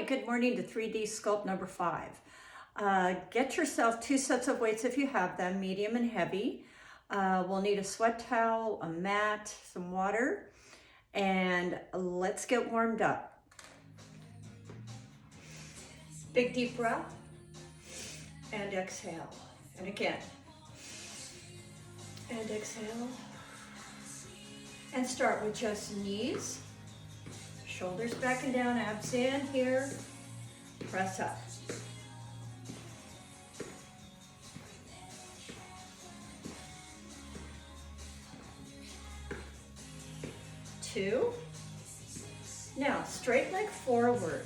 Hi, good morning to 3D Sculpt number 5. Get yourself 2 sets of weights if you have them, medium and heavy. We'll need a sweat towel, a mat, some water, and let's get warmed up. Big deep breath, and exhale. And again, and exhale. And start with just knees. Shoulders back and down, abs in here, press up. Two. Now, straight leg forward.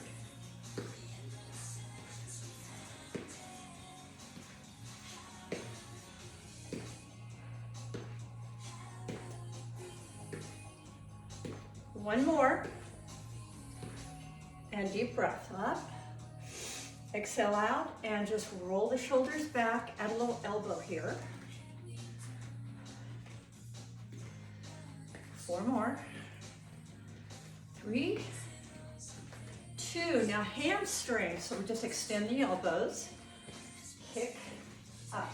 One more. And deep breath up, exhale out, and just roll the shoulders back, add a little elbow here. 4 more, 3, 2, now hamstring, so we just extend the elbows, kick up.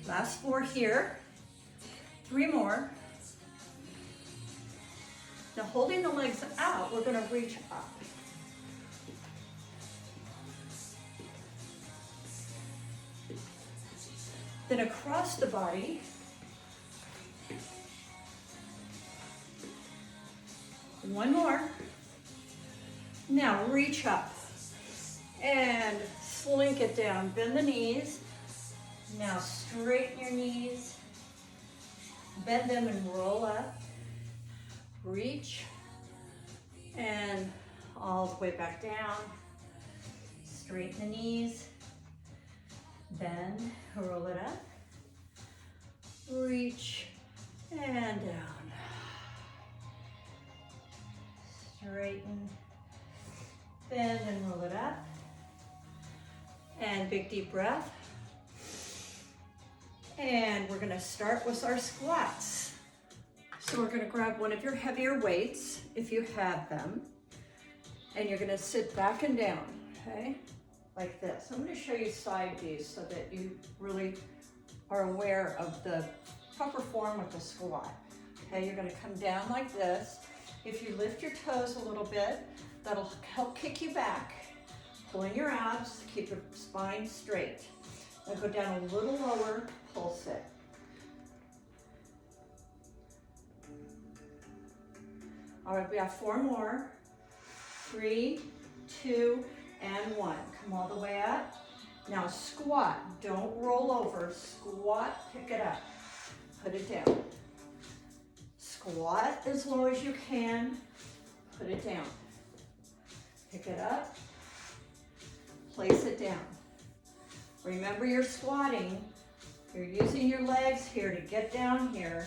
Last 4 here, 3 more. Now holding the legs out, we're gonna reach up. Then across the body. One more. Now reach up and slink it down, bend the knees. Now straighten your knees, bend them and roll up, reach, and all the way back down. Straighten the knees, bend, roll it up, reach, and down. Straighten, bend and roll it up, and big deep breath. And we're gonna start with our squats. So we're gonna grab one of your heavier weights, if you have them, and you're gonna sit back and down, okay? Like this. I'm gonna show you side views so that you really are aware of the proper form of the squat. Okay, you're gonna come down like this. If you lift your toes a little bit, that'll help kick you back. Pulling your abs, keep your spine straight. Now go down a little lower, pulse it. All right, we have 4 more. 3, 2, and 1. Come all the way up. Now squat, don't roll over. Squat, pick it up. Put it down. Squat as low as you can. Put it down. Pick it up. Place it down. Remember, you're squatting. You're using your legs here to get down here.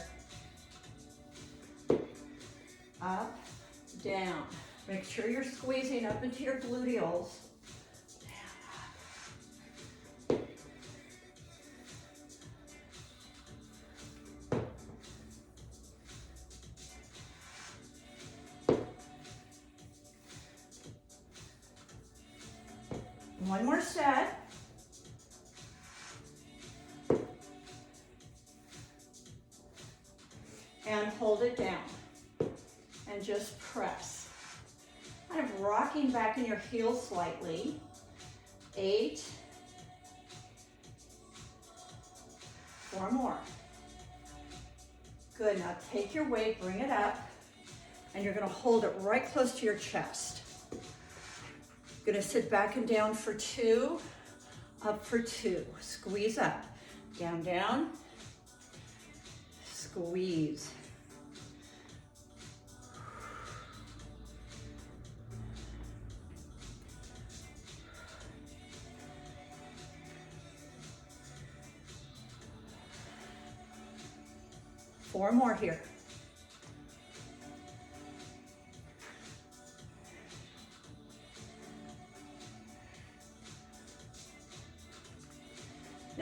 Up, down. Make sure you're squeezing up into your gluteals. Down, up. One more set. And hold it down and just press. Kind of rocking back in your heels slightly. 8. 4 more. Good, now take your weight, bring it up, and you're gonna hold it right close to your chest. You're gonna sit back and down for 2, up for 2. Squeeze up, down, down, squeeze. Four more here.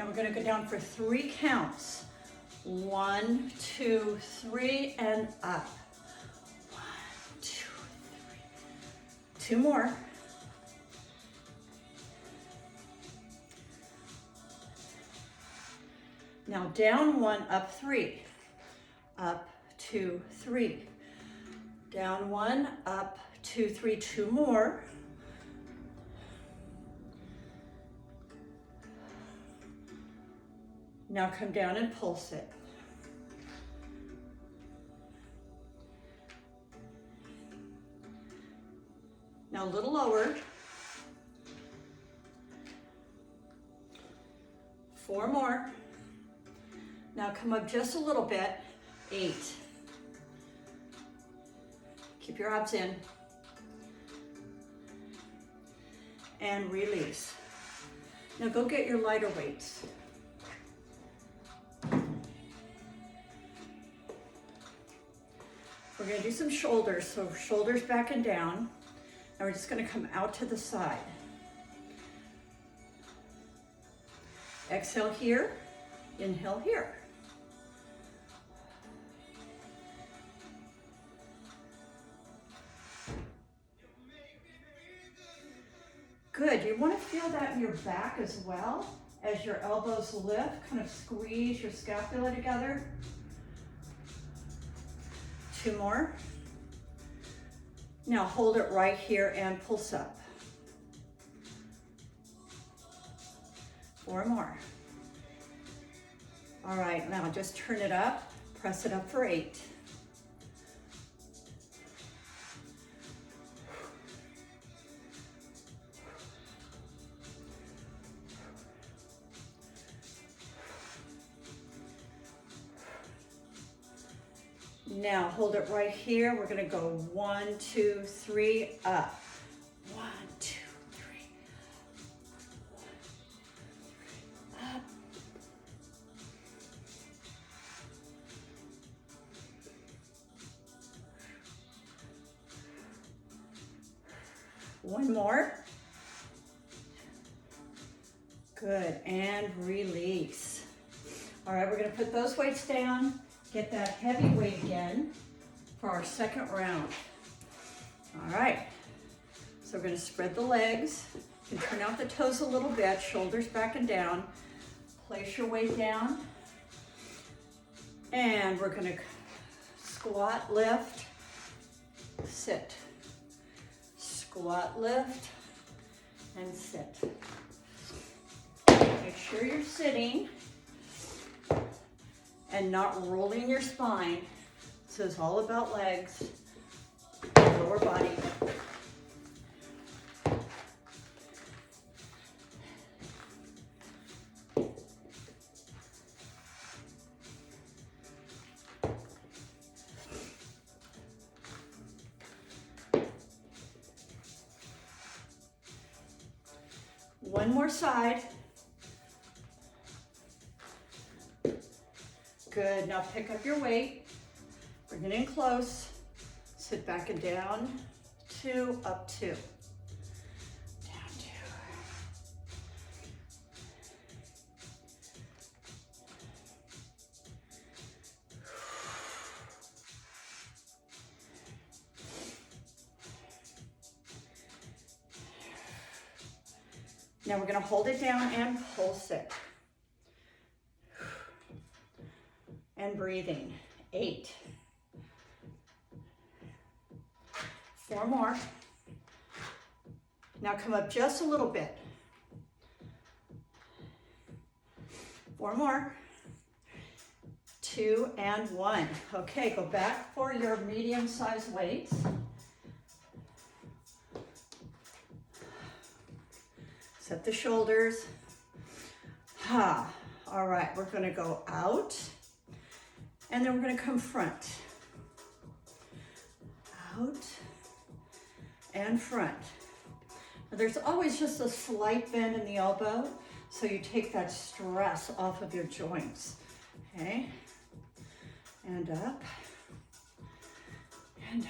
Now we're going to go down for 3 counts. 1, 2, 3, and up. 1, 2, 3. 2 more. Now down 1, up 3. Up, 2, 3. Down 1, up, 2, 3. 2 more. Now come down and pulse it. Now a little lower. 4 more. Now come up just a little bit. 8. Keep your abs in. And release. Now go get your lighter weights. We're going to do some shoulders, so shoulders back and down. And we're just going to come out to the side. Exhale here, inhale here. Good, you want to feel that in your back as well, as your elbows lift, kind of squeeze your scapula together. 2 more. Now hold it right here and pulse up. 4 more. All right, now just turn it up, press it up for 8. Now hold it right here. We're going to go 1, 2, 3, up. 1, 2, 3. 1, 2, 3, up. One more. Good, and release. All right, we're going to put those weights down. Get that heavy weight again for our second round. All right, so we're going to spread the legs. You can turn out the toes a little bit, shoulders back and down. Place your weight down. And we're going to squat, lift, sit. Squat, lift, and sit. Make sure you're sitting and not rolling your spine. So it's all about legs, lower body. One more side. Good, now pick up your weight, bring it in close, sit back and down, 2, up 2, down 2. Now we're going to hold it down and pulse it. And breathing. 8. 4 more. Now come up just a little bit. 4 more. 2 and 1. Okay, go back for your medium-sized weights. Set the shoulders. Ha. All right, we're going to go out. And then we're going to come front. Out and front. Now there's always just a slight bend in the elbow, so you take that stress off of your joints. Okay? And up and out.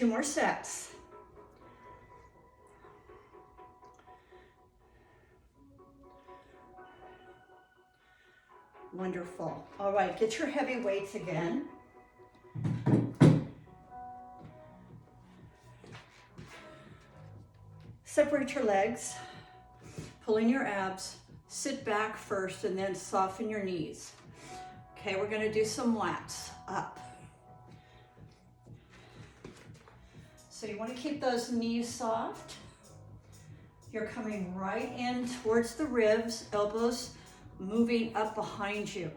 2 more sets. Wonderful. All right, get your heavy weights again. Separate your legs, pull in your abs, sit back first, and then soften your knees. Okay, we're gonna do some lats up. So you wanna keep those knees soft. You're coming right in towards the ribs, elbows moving up behind you.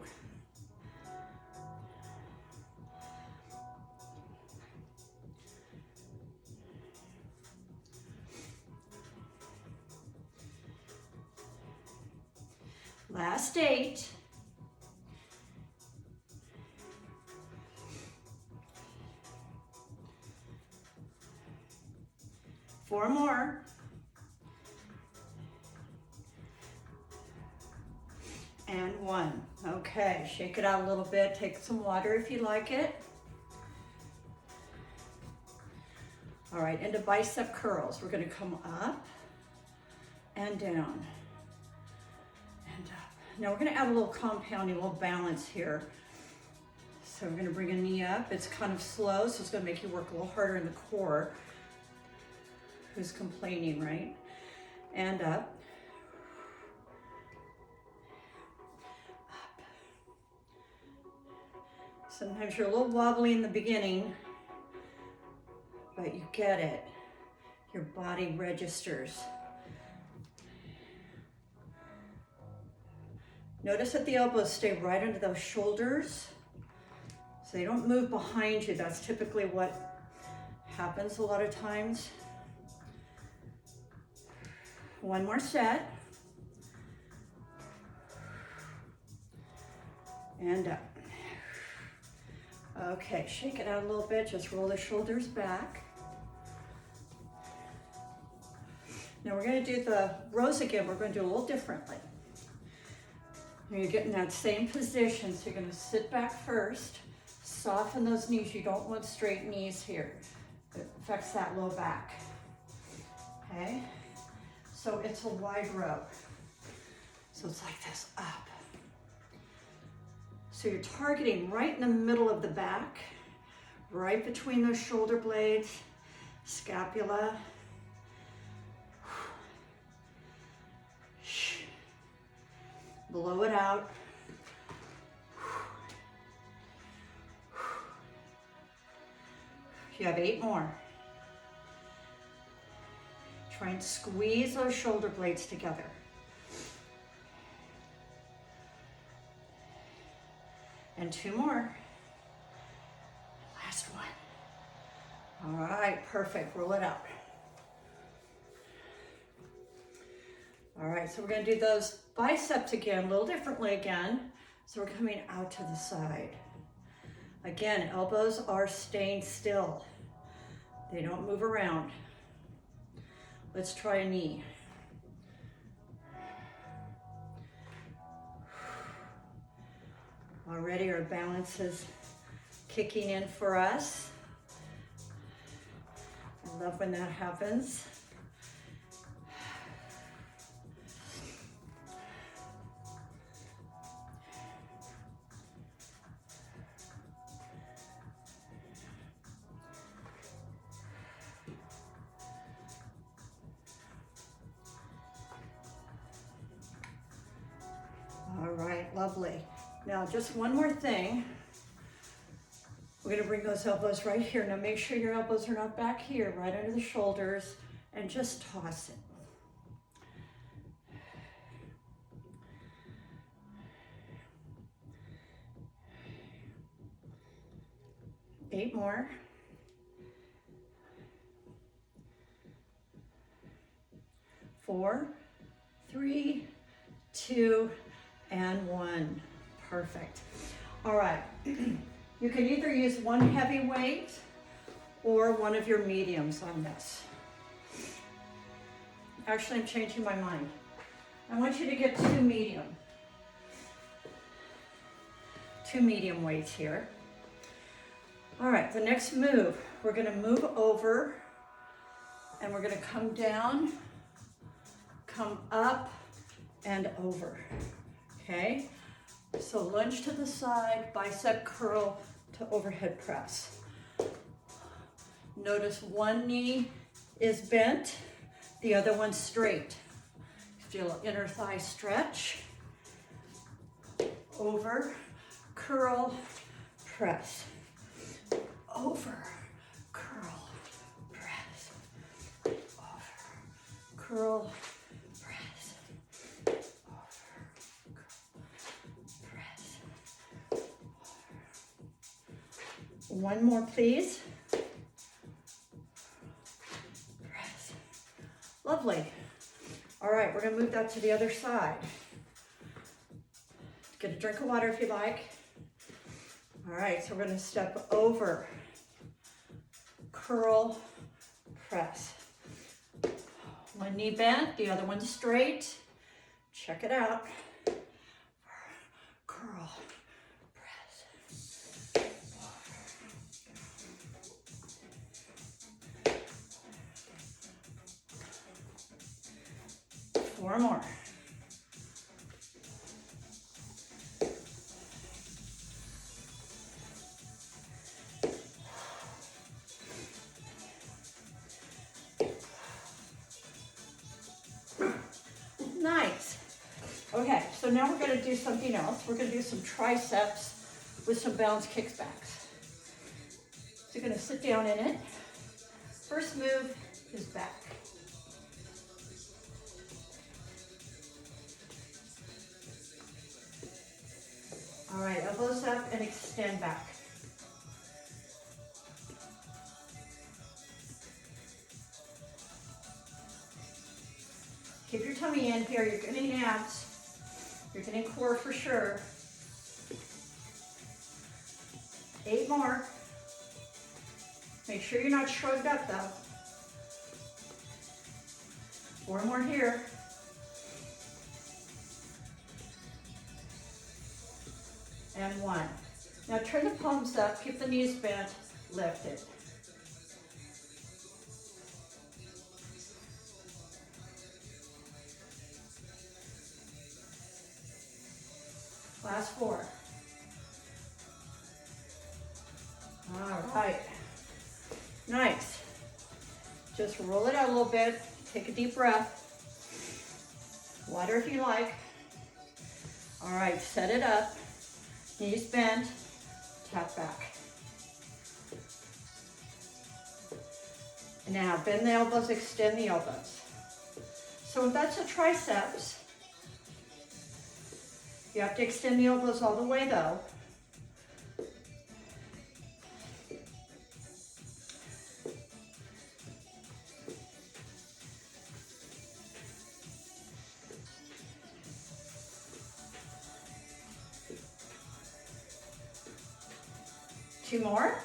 Last 8. Four more. And 1. Okay, shake it out a little bit. Take some water if you like it. All right, into bicep curls. We're gonna come up and down and up. Now we're gonna add a little compounding, a little balance here. So we're gonna bring a knee up. It's kind of slow, so it's gonna make you work a little harder in the core. Who's complaining, right? And up. Up. Sometimes you're a little wobbly in the beginning, but you get it. Your body registers. Notice that the elbows stay right under those shoulders, so they don't move behind you. That's typically what happens a lot of times. 1 more set. And up. Okay, shake it out a little bit. Just roll the shoulders back. Now we're going to do the rows again. We're going to do a little differently. You're getting that same position, so you're going to sit back first. Soften those knees. You don't want straight knees here. It affects that low back. Okay? So it's a wide row. So it's like this, up. So you're targeting right in the middle of the back, right between those shoulder blades, scapula. Blow it out. You have 8 more. Try and squeeze those shoulder blades together. And 2 more. Last one. All right, perfect. Roll it out. All right, so we're going to do those biceps again, a little differently again. So we're coming out to the side. Again, elbows are staying still. They don't move around. Let's try a knee. Already our balance is kicking in for us. I love when that happens. All right, lovely. Now just one more thing. We're gonna bring those elbows right here. Now make sure your elbows are not back here, right under the shoulders, and just toss it. Eight more. 4, 3, 2, and 1. Perfect. All right. You can either use one heavy weight or one of your mediums on this. Actually, I'm changing my mind. I want you to get 2 medium. 2 medium weights here. All right, the next move, We're gonna move over and we're gonna come down, come up and over, okay? So lunge to the side, bicep curl to overhead press. Notice one knee is bent, the other one's straight. Feel inner thigh stretch. Over, curl, press. Over, curl, press. Over, curl, press. Over, curl, press. Over. One more, please. Press. Lovely. All right, we're gonna move that to the other side. Get a drink of water if you like. All right, so we're gonna step over, curl, press. One knee bent, the other one straight. Check it out. Curl, press. Four more. Nice. Okay, so now we're going to do something else. We're going to do some triceps with some balance kickbacks. So you're going to sit down in it. First move is back. All right, elbows up and extend back. Keep your tummy in here. You're getting abs. You're getting core for sure. 8 more. Make sure you're not shrugged up though. 4 more here. And 1. Now turn the palms up, keep the knees bent, lift it. Last 4. All right. Nice. Just roll it out a little bit. Take a deep breath. Water if you like. All right, set it up. Knees bent. Tap back. Now bend the elbows, extend the elbows. So that's a triceps. You have to extend the elbows all the way though. Two more.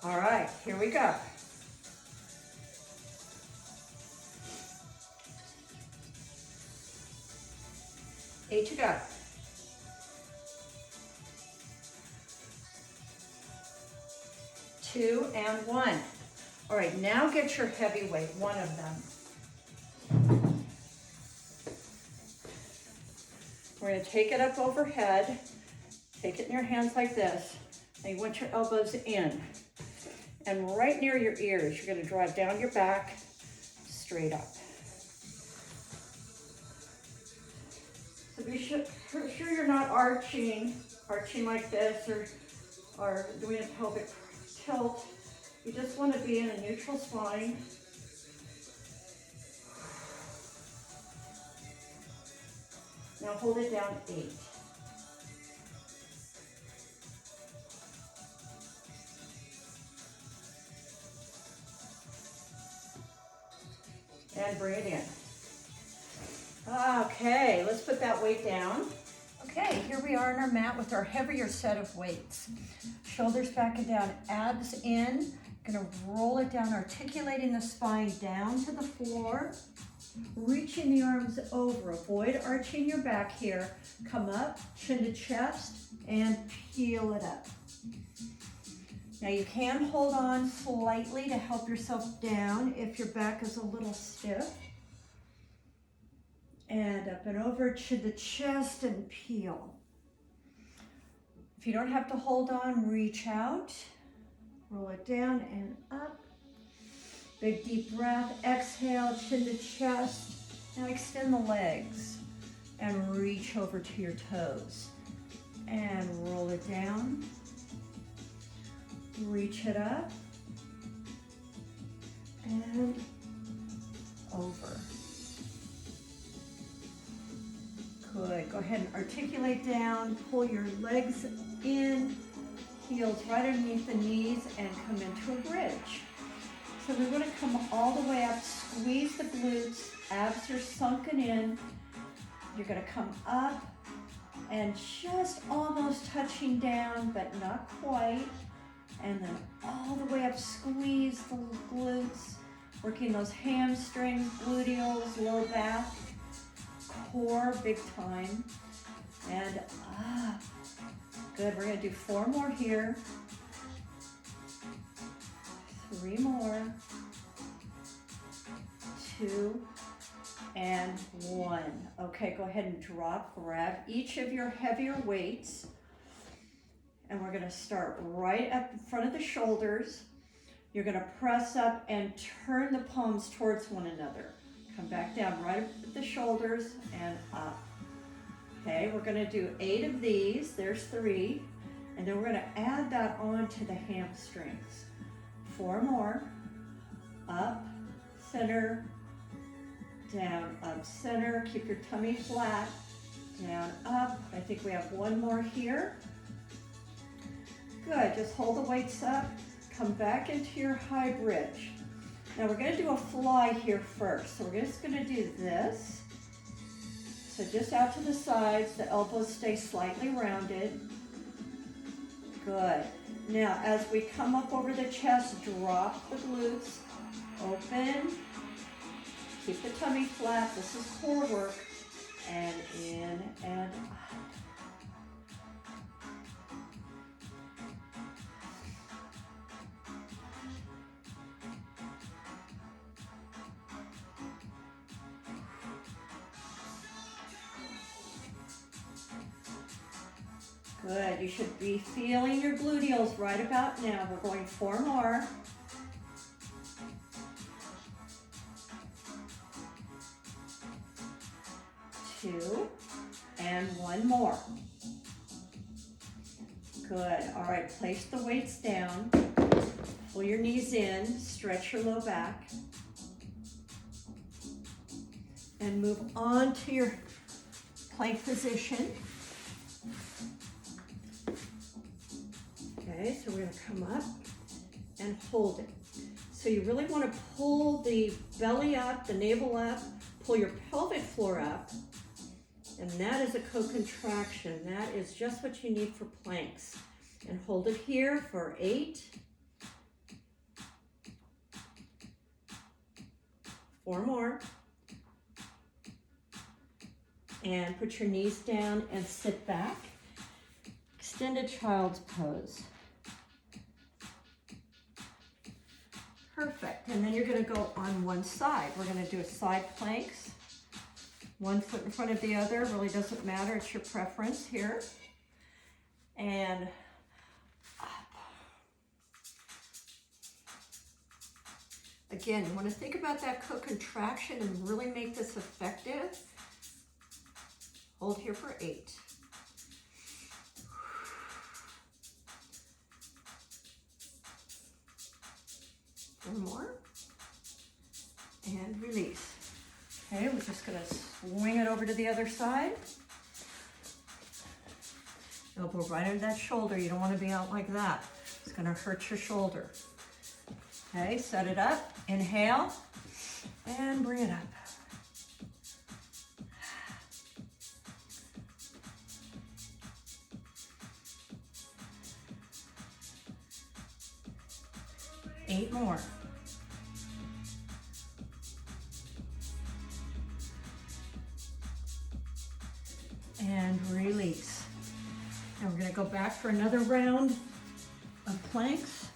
All right, here we go. Eight to go. 2 and 1. All right, now get your heavy weight, one of them. We're gonna take it up overhead, take it in your hands like this, and you want your elbows in. And right near your ears, you're gonna draw down your back, straight up. So be sure you're not arching like this or doing a pelvic tilt. You just want to be in a neutral spine. Now hold it down 8. And bring it in. Okay, let's put that weight down. Okay, here we are on our mat with our heavier set of weights. Shoulders back and down, abs in. Gonna roll it down, articulating the spine down to the floor. Reaching the arms over. Avoid arching your back here. Come up, chin to chest, and peel it up. Now you can hold on slightly to help yourself down if your back is a little stiff. And up and over to the chest and peel. If you don't have to hold on, reach out, roll it down and up. Big deep breath, exhale, chin to chest. Now extend the legs and reach over to your toes. And roll it down. Reach it up. And over. Good. Go ahead and articulate down. Pull your legs in. Heels right underneath the knees and come into a bridge. So we're going to come all the way up. Squeeze the glutes. Abs are sunken in. You're going to come up and just almost touching down, but not quite. And then all the way up, squeeze the glutes, working those hamstrings, gluteals, low back, core, big time. And up. Good, we're gonna do 4 more here. 3 more. 2 and 1. Okay, go ahead and drop, grab each of your heavier weights. And we're gonna start right up in front of the shoulders. You're gonna press up and turn the palms towards one another. Come back down right up at the shoulders and up. Okay, we're gonna do 8 of these. There's 3. And then we're gonna add that on to the hamstrings. 4 more. Up, center, down, up, center. Keep your tummy flat. Down, up. I think we have 1 more here. Good, just hold the weights up. Come back into your high bridge. Now we're gonna do a fly here first. So we're just gonna do this. So just out to the sides, the elbows stay slightly rounded. Good. Now as we come up over the chest, drop the glutes, open. Keep the tummy flat, this is core work. And in and up. Good, you should be feeling your gluteals right about now. We're going 4 more. 2 and 1 more. Good, all right, place the weights down. Pull your knees in, stretch your low back. And move on to your plank position. Okay, so we're gonna come up and hold it. So you really wanna pull the belly up, the navel up, pull your pelvic floor up, and that is a co-contraction. That is just what you need for planks. And hold it here for 8, 4 more, and put your knees down and sit back. Extended child's pose. Perfect, and then you're gonna go on one side. We're gonna do a side planks. 1 foot in front of the other, really doesn't matter, it's your preference here. And up. Again, you wanna think about that co-contraction and really make this effective. Hold here for 8. 4 more, and release. Okay, we're just gonna swing it over to the other side. Elbow right under that shoulder. You don't wanna be out like that. It's gonna hurt your shoulder. Okay, set it up, inhale, and bring it up. Eight more. And release. And we're going to go back for another round of planks.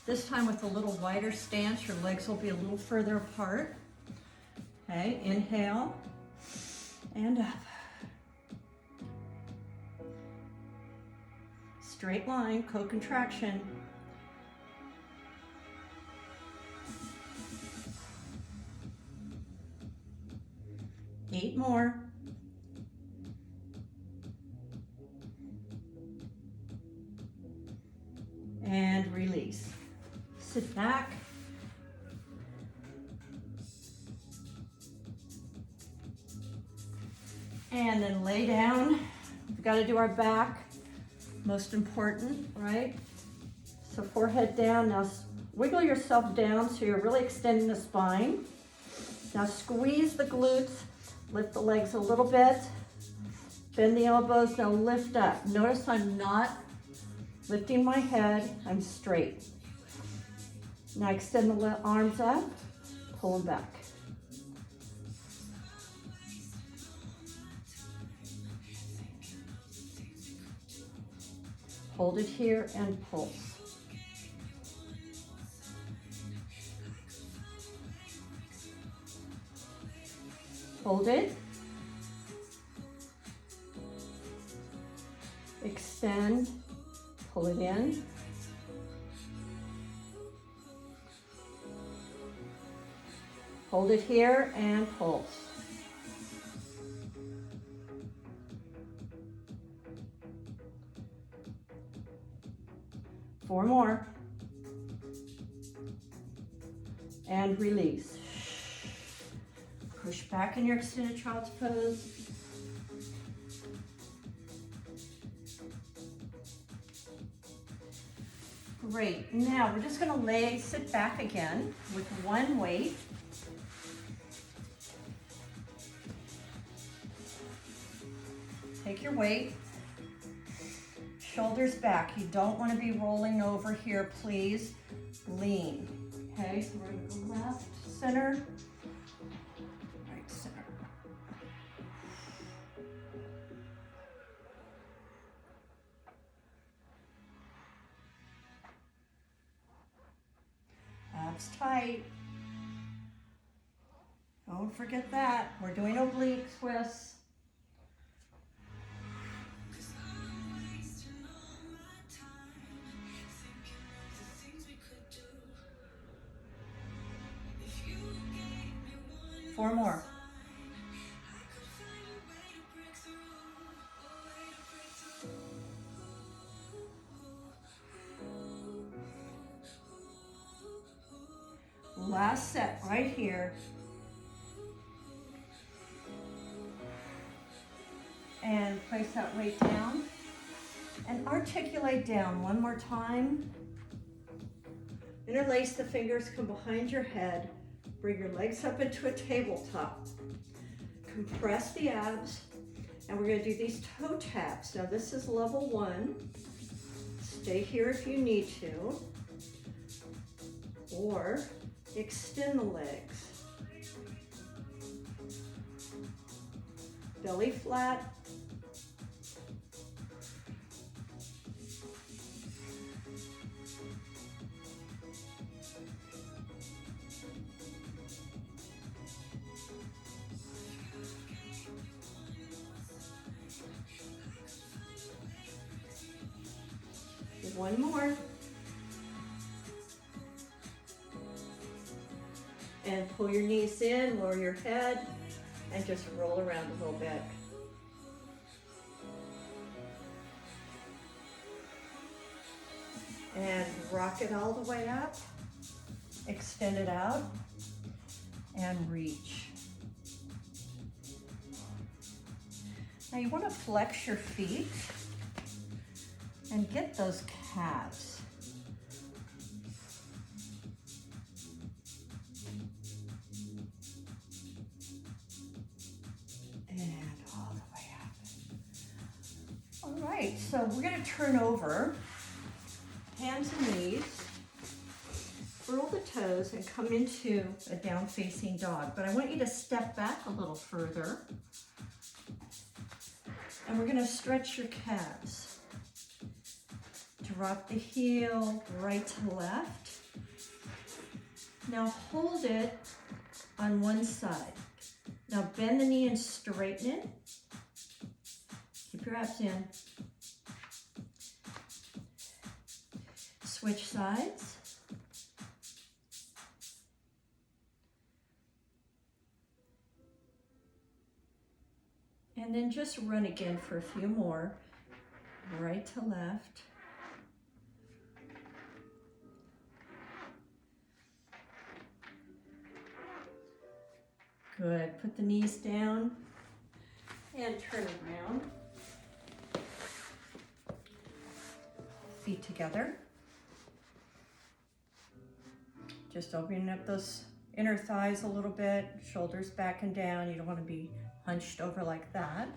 This time with a little wider stance, your legs will be a little further apart. Okay, inhale and up. Straight line, co-contraction. Eight more. And release. Sit back. And then lay down. We've got to do our back. Most important, right? So forehead down. Now wiggle yourself down so you're really extending the spine. Now squeeze the glutes. Lift the legs a little bit. Bend the elbows. Now lift up. Notice I'm not lifting my head. I'm straight. Now extend the arms up. Pull them back. Hold it here and pulse. Hold it. Extend. Pull it in. Hold it here and pulse. Four more. And release. Push back in your extended child's pose. Great. Now we're just going to sit back again with one weight. Take your weight. Shoulders back. You don't want to be rolling over here, please. Lean. Okay, so we're going to go left, center, right, center. Abs tight. Don't forget that. We're doing oblique twists. Four more. Last set right here. And place that weight down. And articulate down one more time. Interlace the fingers, come behind your head. Bring your legs up into a tabletop. Compress the abs, and we're going to do these toe taps. Now this is level 1. Stay here if you need to, or extend the legs. Belly flat. One more. And pull your knees in, lower your head, and just roll around a little bit. And rock it all the way up. Extend it out and reach. Now you want to flex your feet and get those calves. And all the way up. All right, so we're going to turn over, hands and knees, curl the toes, and come into a down-facing dog. But I want you to step back a little further. And we're going to stretch your calves to drop the heel right to left. Now hold it on one side. Now bend the knee and straighten it. Keep your abs in. Switch sides. And then just run again for a few more. Right to left. Good. Put the knees down and turn around. Feet together. Just opening up those inner thighs a little bit, shoulders back and down. You don't want to be hunched over like that.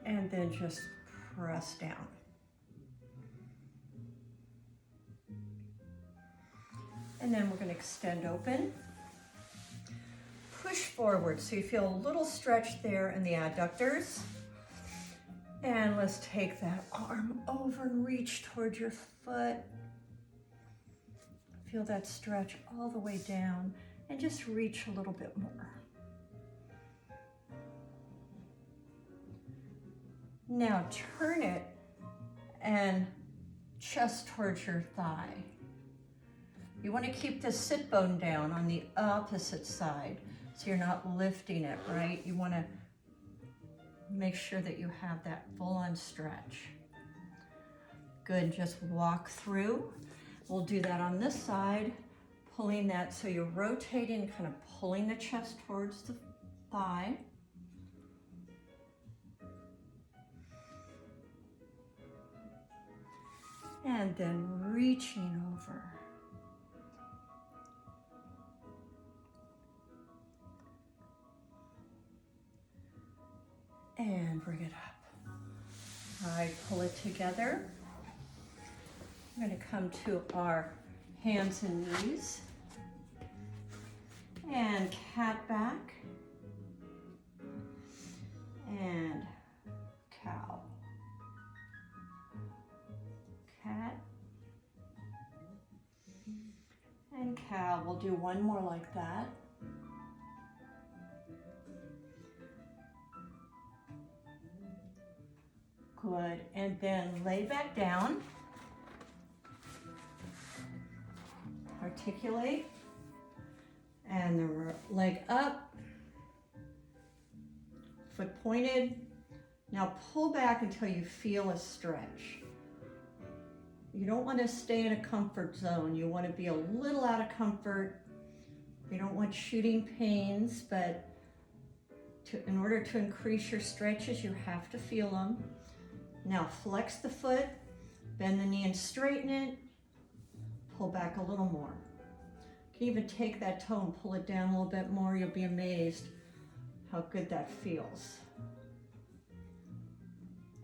And then just press down. And then we're going to extend open. Push forward so you feel a little stretch there in the adductors. And let's take that arm over and reach towards your foot. Feel that stretch all the way down and just reach a little bit more. Now turn it and chest towards your thigh. You want to keep the sit bone down on the opposite side so you're not lifting it, right? You want to make sure that you have that full-on stretch. Good, just walk through. We'll do that on this side, pulling that so you're rotating, kind of pulling the chest towards the thigh. And then reaching over. And bring it up. All right, pull it together. We're going to come to our hands and knees. And cat back. And cow. Cat. And cow. We'll do one more like that. Good, and then lay back down. Articulate. And the leg up. Foot pointed. Now pull back until you feel a stretch. You don't want to stay in a comfort zone. You want to be a little out of comfort. You don't want shooting pains, but in order to increase your stretches, you have to feel them. Now flex the foot, bend the knee and straighten it, pull back a little more. You can even take that toe and pull it down a little bit more. You'll be amazed how good that feels.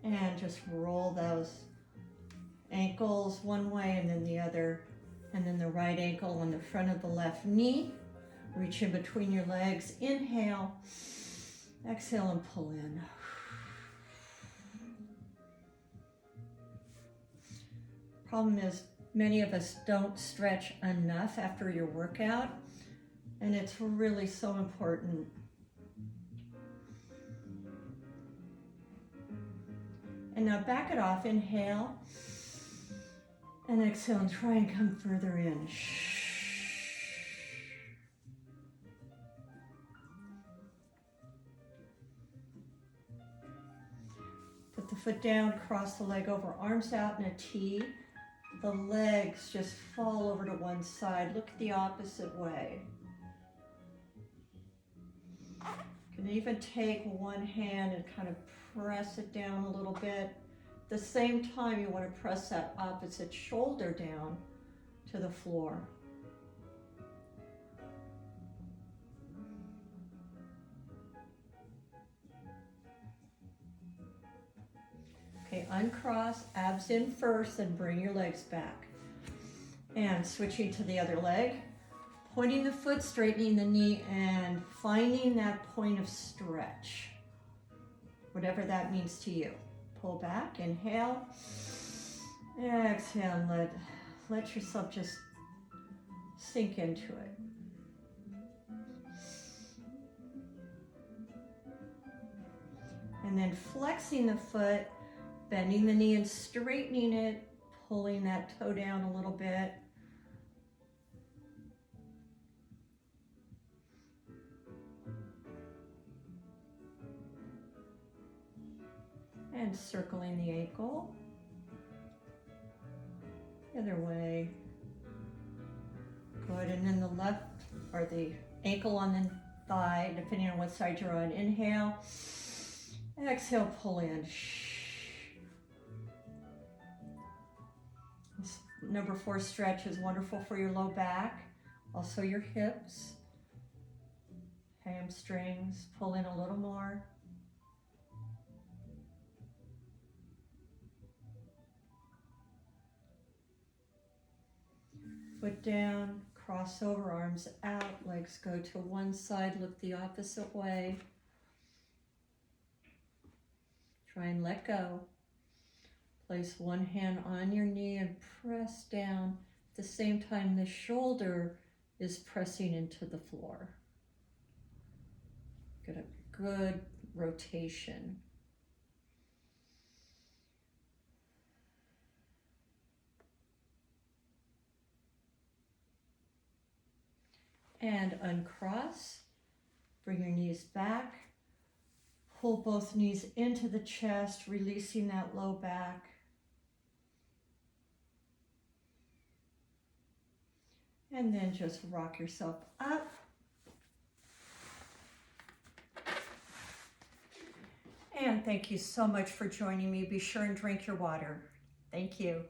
And just roll those ankles one way and then the other, and then the right ankle on the front of the left knee. Reach in between your legs, inhale, exhale and pull in. Problem is, many of us don't stretch enough after your workout, and it's really so important. And now back it off, inhale, and exhale, and try and come further in. Put the foot down, cross the leg over, arms out in a T. The legs just fall over to one side. Look the opposite way. You can even take one hand and kind of press it down a little bit. At the same time, you want to press that opposite shoulder down to the floor. Okay, uncross, abs in first, then bring your legs back. And switching to the other leg, pointing the foot, straightening the knee, and finding that point of stretch. Whatever that means to you. Pull back, inhale. Exhale, and let yourself just sink into it. And then flexing the foot, bending the knee and straightening it, pulling that toe down a little bit. And circling the ankle. The other way. Good, and then the left, or the ankle on the thigh, depending on what side you're on. Inhale. Exhale, pull in. This number 4 stretch is wonderful for your low back, also your hips, hamstrings. Pull in a little more. Foot down, cross over, arms out, legs go to one side, look the opposite way. Try and let go. Place one hand on your knee and press down. At the same time, the shoulder is pressing into the floor. Get a good rotation. And uncross. Bring your knees back. Pull both knees into the chest, releasing that low back. And then just rock yourself up. And thank you so much for joining me. Be sure and drink your water. Thank you.